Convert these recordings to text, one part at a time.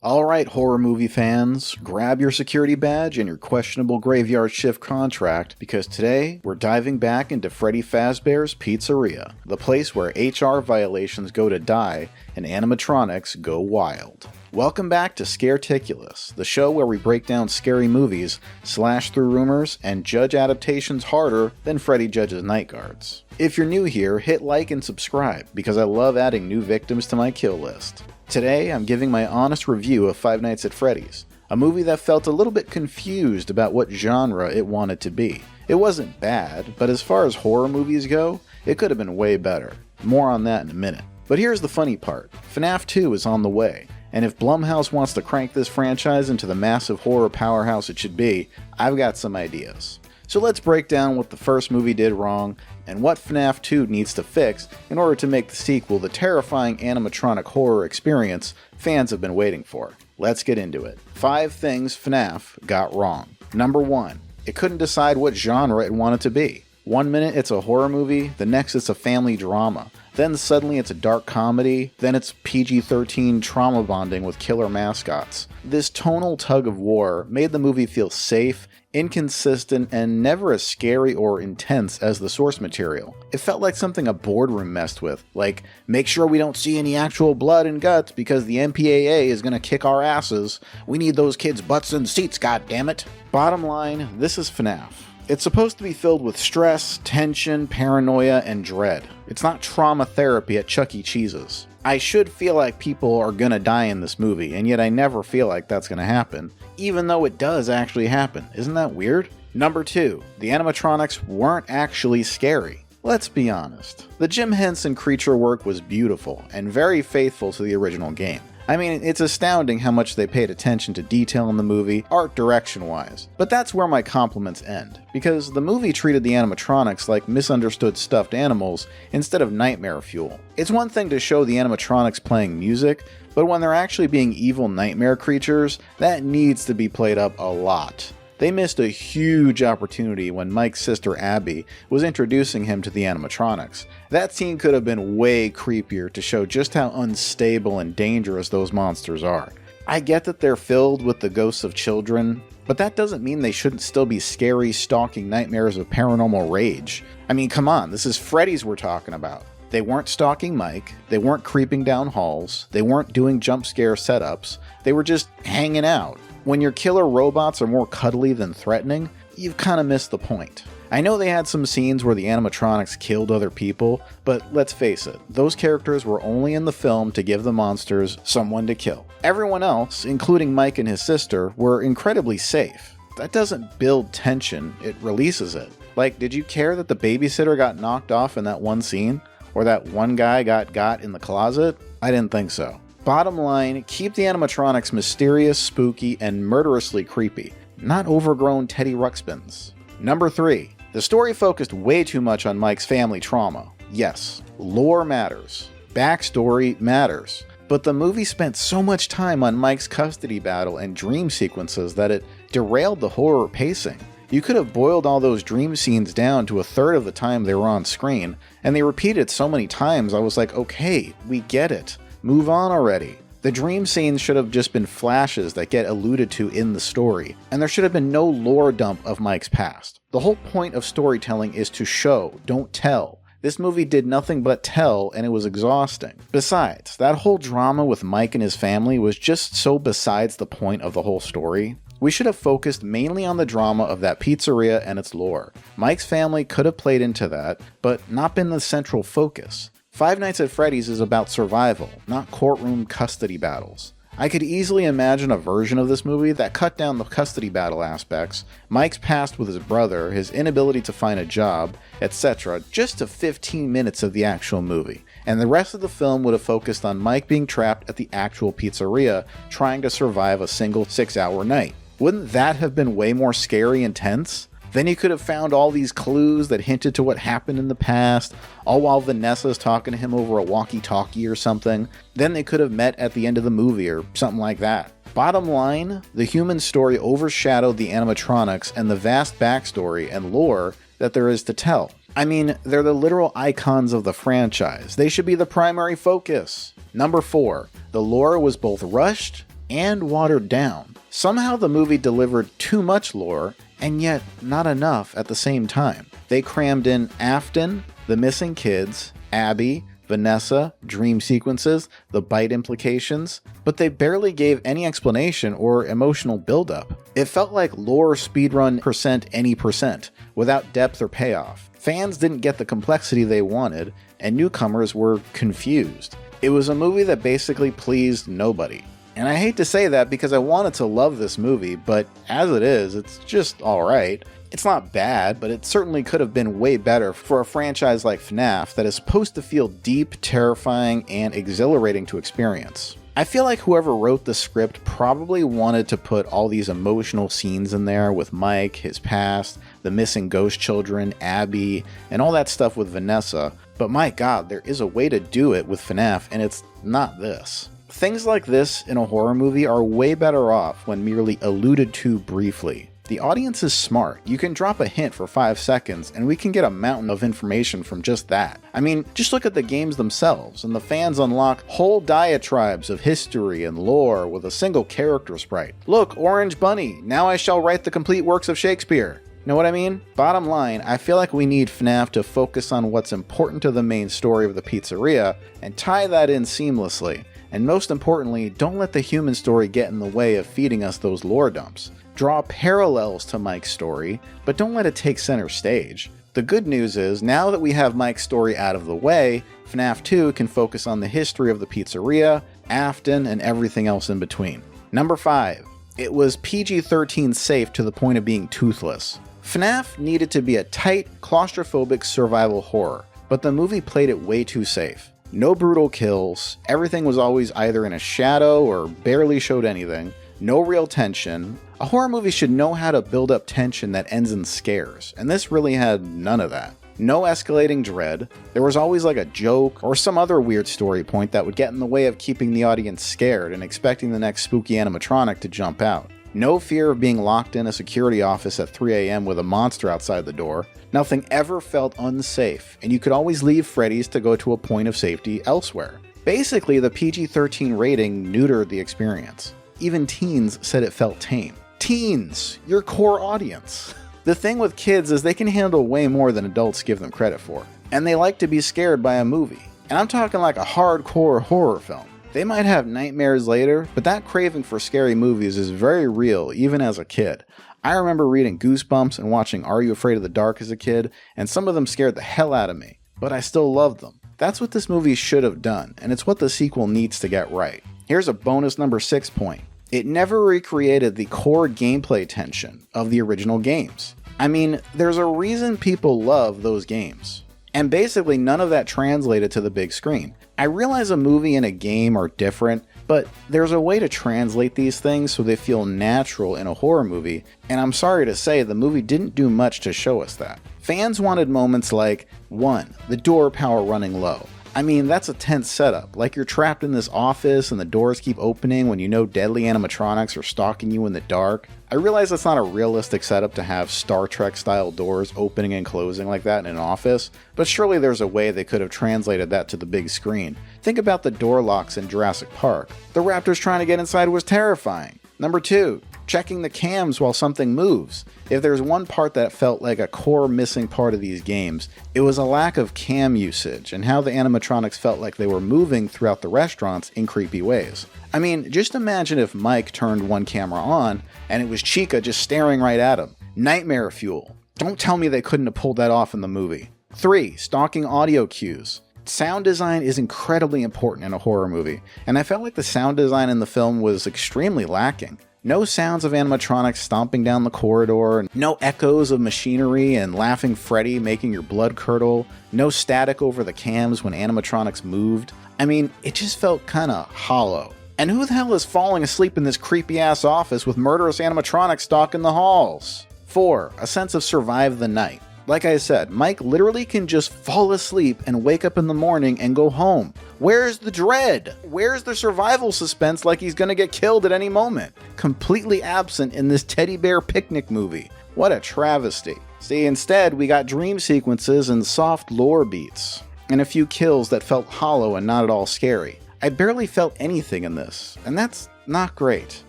Alright, horror movie fans, grab your security badge and your questionable graveyard shift contract because today we're diving back into Freddy Fazbear's Pizzeria, the place where HR violations go to die and animatronics go wild. Welcome back to Scareticulous, the show where we break down scary movies, slash through rumors, and judge adaptations harder than Freddy judges night guards. If you're new here, hit like and subscribe because I love adding new victims to my kill list. Today, I'm giving my honest review of Five Nights at Freddy's, a movie that felt a little bit confused about what genre it wanted to be. It wasn't bad, but as far as horror movies go, it could have been way better. More on that in a minute. But here's the funny part. Fnaf 2 is on the way, and if Blumhouse wants to crank this franchise into the massive horror powerhouse it should be, I've got some ideas. So let's break down what the first movie did wrong, and what FNAF 2 needs to fix in order to make the sequel the terrifying animatronic horror experience fans have been waiting for. Let's get into it. 5 things FNAF got wrong. Number 1. It couldn't decide what genre it wanted to be. One minute it's a horror movie, the next it's a family drama. Then suddenly it's a dark comedy, then it's PG-13 trauma bonding with killer mascots. This tonal tug of war made the movie feel safe, inconsistent, and never as scary or intense as the source material. It felt like something a boardroom messed with, like, make sure we don't see any actual blood and guts because the MPAA is gonna kick our asses. We need those kids' butts in seats, goddammit. Bottom line, this is FNAF. It's supposed to be filled with stress, tension, paranoia, and dread. It's not trauma therapy at Chuck E. Cheese's. I should feel like people are gonna die in this movie, and yet I never feel like that's gonna happen, even though it does actually happen. Isn't that weird? Number 2. The animatronics weren't actually scary. Let's be honest. The Jim Henson creature work was beautiful, and very faithful to the original game. I mean, it's astounding how much they paid attention to detail in the movie, art direction-wise. But that's where my compliments end, because the movie treated the animatronics like misunderstood stuffed animals instead of nightmare fuel. It's one thing to show the animatronics playing music, but when they're actually being evil nightmare creatures, that needs to be played up a lot. They missed a huge opportunity when Mike's sister Abby was introducing him to the animatronics. That scene could have been way creepier to show just how unstable and dangerous those monsters are. I get that they're filled with the ghosts of children, but that doesn't mean they shouldn't still be scary, stalking nightmares of paranormal rage. I mean, come on, this is Freddy's we're talking about. They weren't stalking Mike, they weren't creeping down halls, they weren't doing jump scare setups, they were just hanging out. When your killer robots are more cuddly than threatening, you've kinda missed the point. I know they had some scenes where the animatronics killed other people, but let's face it, those characters were only in the film to give the monsters someone to kill. Everyone else, including Mike and his sister, were incredibly safe. That doesn't build tension, it releases it. Like, did you care that the babysitter got knocked off in that one scene? Or that one guy got in the closet? I didn't think so. Bottom line, keep the animatronics mysterious, spooky, and murderously creepy, not overgrown Teddy Ruxpins. Number 3. The story focused way too much on Mike's family trauma. Yes, lore matters. Backstory matters. But the movie spent so much time on Mike's custody battle and dream sequences that it derailed the horror pacing. You could have boiled all those dream scenes down to a third of the time they were on screen, and they repeated so many times I was like, okay, we get it. Move on already. The dream scenes should have just been flashes that get alluded to in the story, and there should have been no lore dump of Mike's past. The whole point of storytelling is to show, don't tell. This movie did nothing but tell, and it was exhausting. Besides, that whole drama with Mike and his family was just so besides the point of the whole story. We should have focused mainly on the drama of that pizzeria and its lore. Mike's family could have played into that, but not been the central focus. Five Nights at Freddy's is about survival, not courtroom custody battles. I could easily imagine a version of this movie that cut down the custody battle aspects, Mike's past with his brother, his inability to find a job, etc., just to 15 minutes of the actual movie. And the rest of the film would have focused on Mike being trapped at the actual pizzeria, trying to survive a single 6-hour night. Wouldn't that have been way more scary and tense? Then you could have found all these clues that hinted to what happened in the past, all while Vanessa's talking to him over a walkie-talkie or something. Then they could have met at the end of the movie or something like that. Bottom line, the human story overshadowed the animatronics and the vast backstory and lore that there is to tell. I mean, they're the literal icons of the franchise. They should be the primary focus. Number 4. The lore was both rushed and watered down. Somehow the movie delivered too much lore, and yet not enough at the same time. They crammed in Afton, the missing kids, Abby, Vanessa, dream sequences, the bite implications, but they barely gave any explanation or emotional buildup. It felt like lore speedrun any percent, without depth or payoff. Fans didn't get the complexity they wanted, and newcomers were confused. It was a movie that basically pleased nobody. And I hate to say that because I wanted to love this movie, but as it is, it's just alright. It's not bad, but it certainly could have been way better for a franchise like Fnaf that is supposed to feel deep, terrifying, and exhilarating to experience. I feel like whoever wrote the script probably wanted to put all these emotional scenes in there with Mike, his past, the missing ghost children, Abby, and all that stuff with Vanessa, but my god, there is a way to do it with Fnaf, and it's not this. Things like this in a horror movie are way better off when merely alluded to briefly. The audience is smart. You can drop a hint for 5 seconds and we can get a mountain of information from just that. I mean, just look at the games themselves, and the fans unlock whole diatribes of history and lore with a single character sprite. Look, Orange Bunny, now I shall write the complete works of Shakespeare. Know what I mean? Bottom line, I feel like we need Fnaf to focus on what's important to the main story of the pizzeria and tie that in seamlessly. And most importantly, don't let the human story get in the way of feeding us those lore dumps. Draw parallels to Mike's story, but don't let it take center stage. The good news is, now that we have Mike's story out of the way, FNAF 2 can focus on the history of the pizzeria, Afton, and everything else in between. Number 5. It was PG-13 safe to the point of being toothless. FNAF needed to be a tight, claustrophobic survival horror, but the movie played it way too safe. No brutal kills, everything was always either in a shadow or barely showed anything, no real tension. A horror movie should know how to build up tension that ends in scares, and this really had none of that. No escalating dread, there was always like a joke or some other weird story point that would get in the way of keeping the audience scared and expecting the next spooky animatronic to jump out. No fear of being locked in a security office at 3 a.m. with a monster outside the door. Nothing ever felt unsafe, and you could always leave Freddy's to go to a point of safety elsewhere. Basically, the PG-13 rating neutered the experience. Even teens said it felt tame. Teens, your core audience. The thing with kids is they can handle way more than adults give them credit for, and they like to be scared by a movie. And I'm talking like a hardcore horror film. They might have nightmares later, but that craving for scary movies is very real even as a kid. I remember reading Goosebumps and watching Are You Afraid of the Dark as a kid, and some of them scared the hell out of me, but I still loved them. That's what this movie should have done, and it's what the sequel needs to get right. Here's a bonus number 6 point. It never recreated the core gameplay tension of the original games. I mean, there's a reason people love those games. And basically none of that translated to the big screen. I realize a movie and a game are different, but there's a way to translate these things so they feel natural in a horror movie, and I'm sorry to say the movie didn't do much to show us that. Fans wanted moments like, 1. The door power running low. I mean, that's a tense setup, like you're trapped in this office and the doors keep opening when you know deadly animatronics are stalking you in the dark. I realize that's not a realistic setup to have Star Trek style doors opening and closing like that in an office, but surely there's a way they could have translated that to the big screen. Think about the door locks in Jurassic Park. The raptors trying to get inside was terrifying. Number 2, checking the cams while something moves. If there's one part that felt like a core missing part of these games, it was a lack of cam usage and how the animatronics felt like they were moving throughout the restaurants in creepy ways. I mean, just imagine if Mike turned one camera on and it was Chica just staring right at him. Nightmare fuel. Don't tell me they couldn't have pulled that off in the movie. 3, stalking audio cues. Sound design is incredibly important in a horror movie, and I felt like the sound design in the film was extremely lacking. No sounds of animatronics stomping down the corridor, no echoes of machinery and laughing Freddy making your blood curdle, no static over the cams when animatronics moved. I mean, it just felt kinda hollow. And who the hell is falling asleep in this creepy ass office with murderous animatronics stalking the halls? 4, a sense of survive the night. Like I said, Mike literally can just fall asleep and wake up in the morning and go home. Where's the dread? Where's the survival suspense like he's gonna get killed at any moment? Completely absent in this teddy bear picnic movie. What a travesty. See, instead we got dream sequences and soft lore beats, and a few kills that felt hollow and not at all scary. I barely felt anything in this, and that's not great.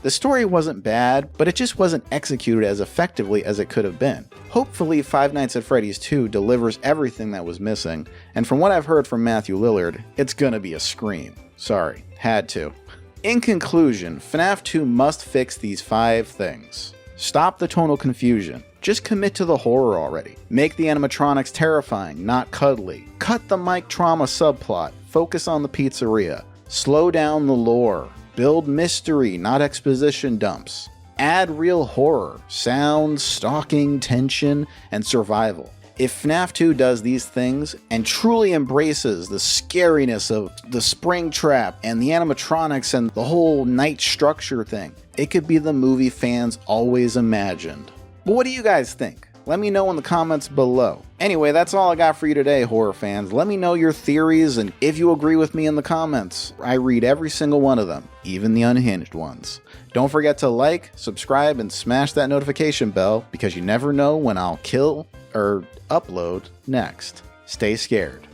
The story wasn't bad, but it just wasn't executed as effectively as it could have been. Hopefully Five Nights at Freddy's 2 delivers everything that was missing, and from what I've heard from Matthew Lillard, it's gonna be a scream. Sorry, had to. In conclusion, FNAF 2 must fix these 5 things. Stop the tonal confusion. Just commit to the horror already. Make the animatronics terrifying, not cuddly. Cut the Mike trauma subplot. Focus on the pizzeria. Slow down the lore. Build mystery, not exposition dumps. Add real horror, sound, stalking, tension, and survival. If FNAF 2 does these things and truly embraces the scariness of the spring trap and the animatronics and the whole night structure thing, it could be the movie fans always imagined. But what do you guys think? Let me know in the comments below. Anyway, that's all I got for you today, horror fans. Let me know your theories and if you agree with me in the comments. I read every single one of them, even the unhinged ones. Don't forget to like, subscribe, and smash that notification bell because you never know when I'll kill or upload next. Stay scared.